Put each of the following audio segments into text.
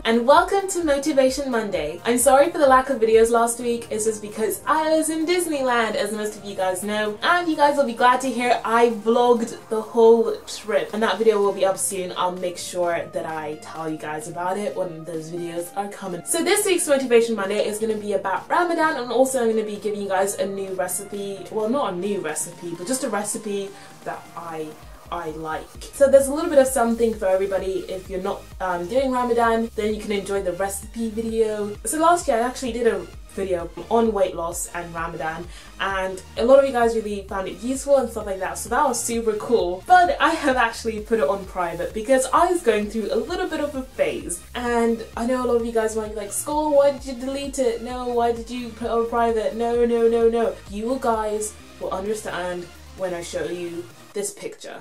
and welcome to Motivation Monday. I'm sorry for the lack of videos last week. It's just because I was in Disneyland, as most of you guys know, and you guys will be glad to hear I vlogged the whole trip, and that video will be up soon. I'll make sure that I tell you guys about it when those videos are coming. So this week's Motivation Monday is going to be about Ramadan, and also I'm going to be giving you guys a new recipe. Well, not a new recipe, but just a recipe that I like. So there's a little bit of something for everybody. If you're not doing Ramadan, then you can enjoy the recipe video. So last year I actually did a video on weight loss and Ramadan, and a lot of you guys really found it useful and stuff like that, so that was super cool. But I have actually put it on private because I was going through a little bit of a phase, and I know a lot of you guys might be like, Scola, why did you delete it? No, why did you put it on private? No. You guys will understand when I show you this picture.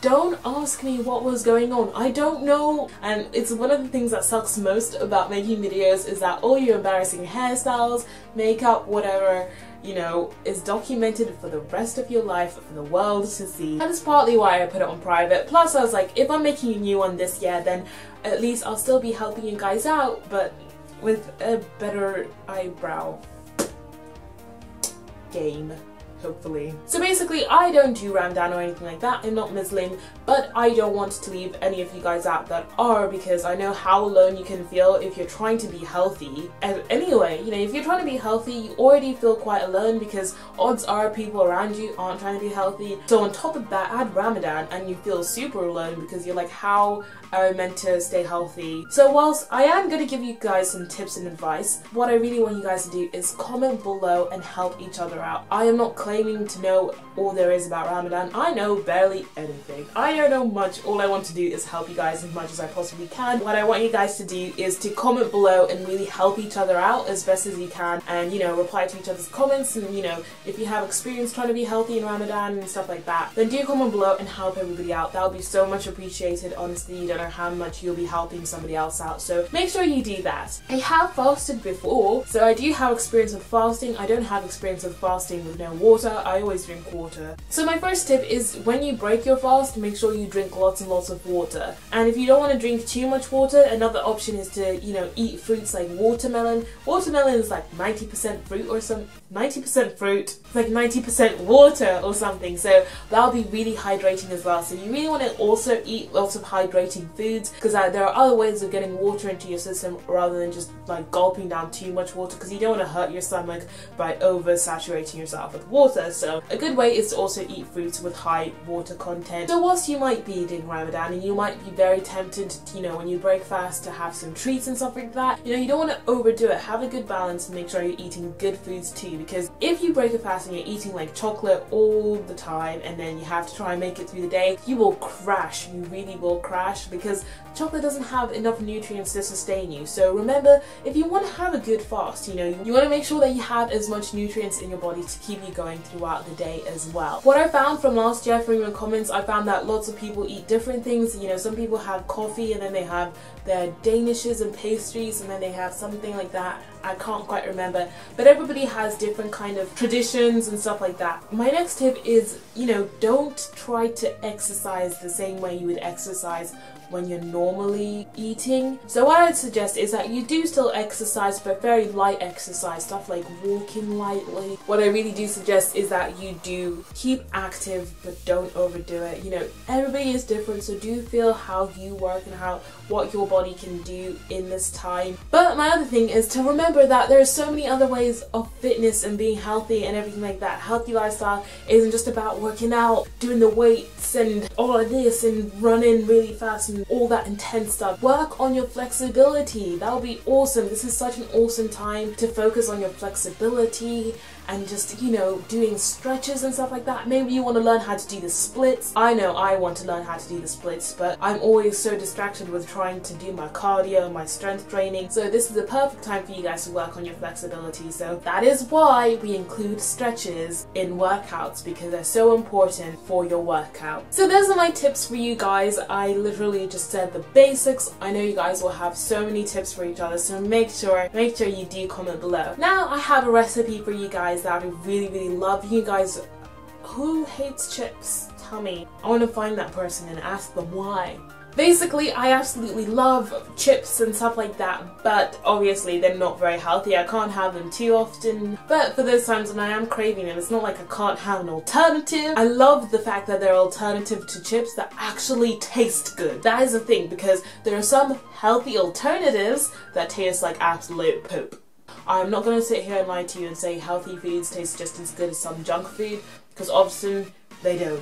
Don't ask me what was going on. I don't know. And it's one of the things that sucks most about making videos is that all your embarrassing hairstyles, makeup, whatever, you know, is documented for the rest of your life for the world to see. That is partly why I put it on private. Plus I was like, if I'm making a new one this year, then at least I'll still be helping you guys out, but with a better eyebrow game. Hopefully. So basically, I don't do Ramadan or anything like that. I'm not Muslim, but I don't want to leave any of you guys out that are, because I know how alone you can feel if you're trying to be healthy. And anyway, you know, if you're trying to be healthy, you already feel quite alone because odds are people around you aren't trying to be healthy. So on top of that, add Ramadan and you feel super alone because you're like, how are I meant to stay healthy? So whilst I am going to give you guys some tips and advice, what I really want you guys to do is comment below and help each other out. I am not claiming to know all there is about Ramadan. I know barely anything. I don't know much. All I want to do is help you guys as much as I possibly can. What I want you guys to do is to comment below and really help each other out as best as you can, and you know, reply to each other's comments. And you know, if you have experience trying to be healthy in Ramadan and stuff like that, then do comment below and help everybody out. That would be so much appreciated. Honestly, you don't know how much you'll be helping somebody else out, so make sure you do that. I have fasted before, so I do have experience with fasting. I don't have experience with fasting with no water. I always drink water. So my first tip is, when you break your fast, make sure you drink lots and lots of water. And if you don't want to drink too much water, another option is to, you know, eat fruits like watermelon. Watermelon is like 90% fruit or some 90% fruit, like 90% water or something, so that'll be really hydrating as well. So you really want to also eat lots of hydrating foods, because there are other ways of getting water into your system rather than just like gulping down too much water, because you don't want to hurt your stomach by oversaturating yourself with water. So a good way is to also eat fruits with high water content. So whilst you might be eating Ramadan and you might be very tempted, you know, when you break fast to have some treats and stuff like that, you know, you don't want to overdo it. Have a good balance and make sure you're eating good foods too, because if you break a fast and you're eating like chocolate all the time and then you have to try and make it through the day, you will crash. You really will crash, because chocolate doesn't have enough nutrients to sustain you. So remember, if you want to have a good fast, you know, you want to make sure that you have as much nutrients in your body to keep you going throughout the day as well. What I found from last year from your comments, I found that lots of people eat different things. You know, some people have coffee and then they have their danishes and pastries, and then they have something like that. I can't quite remember, but everybody has different kind of traditions and stuff like that. My next tip is, you know, don't try to exercise the same way you would exercise when you're normally eating. So what I'd suggest is that you do still exercise, but very light exercise, stuff like walking lightly. What I really do suggest is that you do keep active, but don't overdo it. You know, everybody is different, so do feel how you work and what your body can do in this time. But my other thing is to remember that there are so many other ways of fitness and being healthy and everything like that. Healthy lifestyle isn't just about working out, doing the weights and all of this and running really fast and all that intense stuff. Work on your flexibility. That would be awesome. This is such an awesome time to focus on your flexibility and just, you know, doing stretches and stuff like that. Maybe you want to learn how to do the splits. I know I want to learn how to do the splits, but I'm always so distracted with trying to do my cardio, my strength training. So this is the perfect time for you guys to work on your flexibility. So that is why we include stretches in workouts, because they're so important for your workout. So those are my tips for you guys. I literally just said the basics. I know you guys will have so many tips for each other, so make sure you do comment below. Now I have a recipe for you guys that I really love. You guys, who hates chips? tell me. I want to find that person and ask them why. Basically, I absolutely love chips and stuff like that, but obviously they're not very healthy. I can't have them too often. But for those times when I am craving them, it's not like I can't have an alternative. I love the fact that they're alternative to chips that actually taste good. That is the thing, because there are some healthy alternatives that taste like absolute poop. I'm not going to sit here and lie to you and say healthy foods taste just as good as some junk food, because often they don't.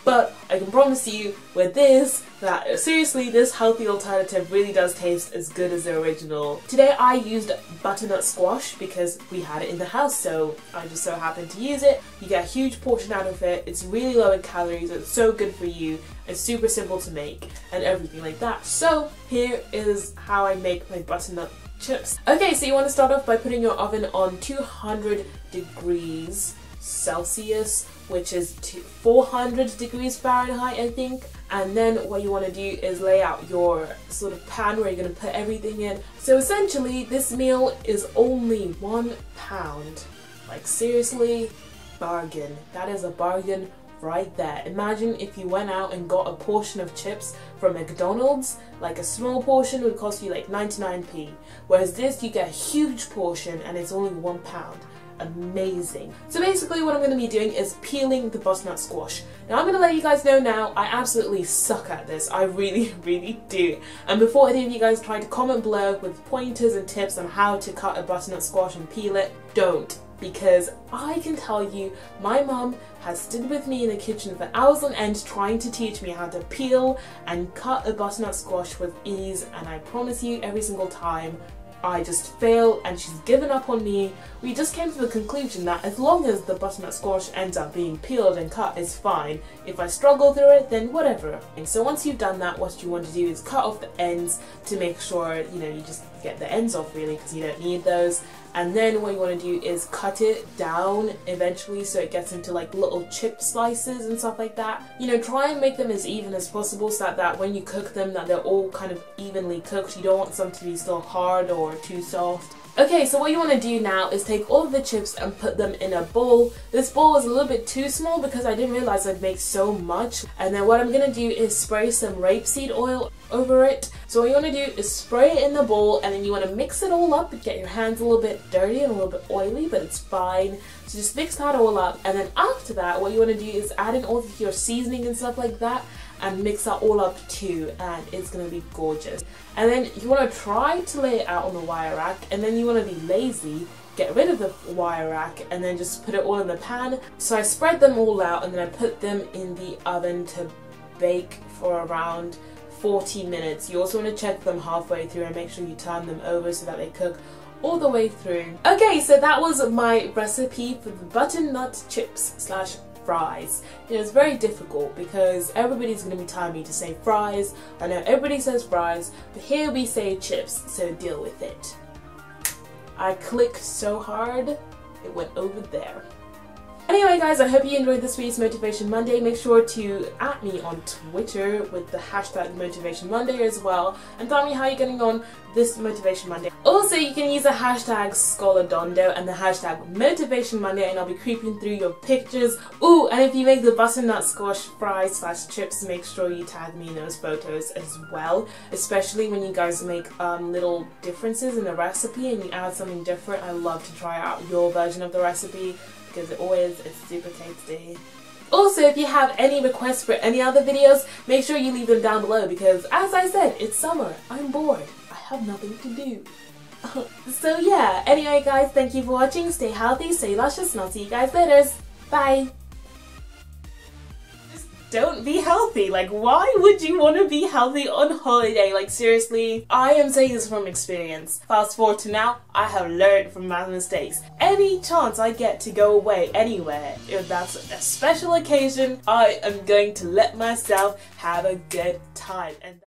But I can promise you with this that seriously this healthy alternative really does taste as good as the original. Today I used butternut squash because we had it in the house, so I just so happened to use it. You get a huge portion out of it, it's really low in calories, it's so good for you, it's super simple to make and everything like that. So here is how I make my butternut chips. Okay, so you want to start off by putting your oven on 200 degrees Celsius, which is 400 degrees Fahrenheit, I think. And then what you want to do is lay out your sort of pan where you're going to put everything in. So essentially this meal is only £1. Like seriously, bargain. That is a bargain right there. Imagine if you went out and got a portion of chips from McDonald's, like a small portion would cost you like 99p, whereas this you get a huge portion and it's only £1. Amazing. So basically what I'm going to be doing is peeling the butternut squash. Now I'm going to let you guys know now, I absolutely suck at this. I really do. And before any of you guys try to comment below with pointers and tips on how to cut a butternut squash and peel it, don't. Because I can tell you, my mum has stood with me in the kitchen for hours on end trying to teach me how to peel and cut a butternut squash with ease, and I promise you every single time I just fail and she's given up on me. We just came to the conclusion that as long as the butternut squash ends up being peeled and cut, it's fine. If I struggle through it, then whatever. And so once you've done that, what you want to do is cut off the ends to make sure, you know, you just get the ends off really, because you don't need those. And then what you want to do is cut it down eventually so it gets into like little chip slices and stuff like that. You know, try and make them as even as possible so that when you cook them that they're all kind of evenly cooked. You don't want some to be still hard or too soft. Okay, so what you want to do now is take all of the chips and put them in a bowl. This bowl is a little bit too small because I didn't realize I'd make so much. And then what I'm going to do is spray some rapeseed oil over it. So what you want to do is spray it in the bowl, and then you want to mix it all up and get your hands a little bit dirty and a little bit oily, but it's fine. So just mix that all up, and then after that what you want to do is add in all of your seasoning and stuff like that and mix that all up too, and it's going to be gorgeous. And then you want to try to lay it out on the wire rack, and then you want to be lazy, get rid of the wire rack and then just put it all in the pan. So I spread them all out and then I put them in the oven to bake for around 40 minutes. You also want to check them halfway through and make sure you turn them over so that they cook all the way through. Okay, so that was my recipe for the butternut chips slash fries. You know, it's very difficult because everybody's going to be telling me to say fries. I know everybody says fries, but here we say chips, so deal with it. I clicked so hard, it went over there. Anyway guys, I hope you enjoyed this week's Motivation Monday. Make sure to @ me on Twitter with the hashtag Motivation Monday as well, and tell me how you're getting on this Motivation Monday. Also, you can use the hashtag Scola Dondo and the hashtag Motivation Monday, and I'll be creeping through your pictures. Ooh, and if you make the butternut squash fries slash chips, make sure you tag me in those photos as well. Especially when you guys make little differences in the recipe and you add something different. I love to try out your version of the recipe, because it always is super tasty. Also, if you have any requests for any other videos, make sure you leave them down below because, as I said, it's summer, I'm bored, I have nothing to do. So yeah, anyway guys, thank you for watching, stay healthy, stay luscious, and I'll see you guys later. Bye! Don't be healthy. Like, why would you want to be healthy on holiday? Like, seriously, I am saying this from experience. Fast forward to now, I have learned from my mistakes. Any chance I get to go away anywhere, if that's a special occasion, I am going to let myself have a good time. And